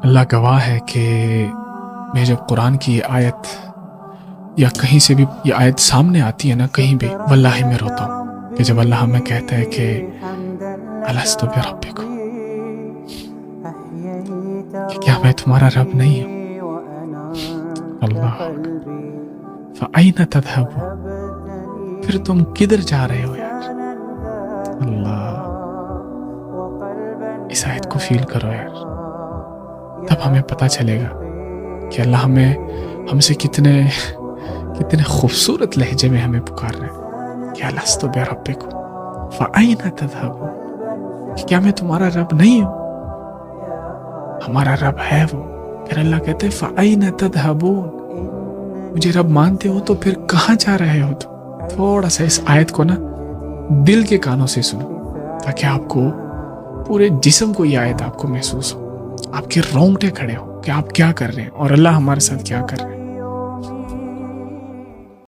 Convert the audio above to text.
اللہ گواہ ہے کہ میں جب قرآن کی یہ آیت یا کہیں سے بھی یہ آیت سامنے آتی ہے نا، کہیں بھی، واللہ میں روتا ہوں کہ جب اللہ ہمیں کہتا ہے کہ الستو بربکم، کہ کیا میں تمہارا رب نہیں ہوں؟ اللہ فأین تذهبون، پھر تم کدھر جا رہے ہو یار؟ اللہ، اس آیت کو فیل کرو یار، تب ہمیں پتہ چلے گا کہ اللہ ہم سے کتنے خوبصورت لہجے میں ہمیں پکار رہے ہیں کہ الستو بربکم فأین تذهبون، کہ کیا میں تمہارا رب نہیں ہوں؟ ہمارا رب ہے وہ۔ پھر اللہ کہتے ہیں فأین تذهبون، مجھے رب مانتے ہو تو پھر کہاں جا رہے ہو تم؟ تھوڑا سا اس آیت کو نا دل کے کانوں سے سنو، تاکہ آپ کو پورے جسم کو یہ آیت آپ کو محسوس ہو، آپ کے رونگٹے کھڑے ہو کہ آپ کیا کر رہے ہیں اور اللہ ہمارے ساتھ کیا کر رہے ہیں۔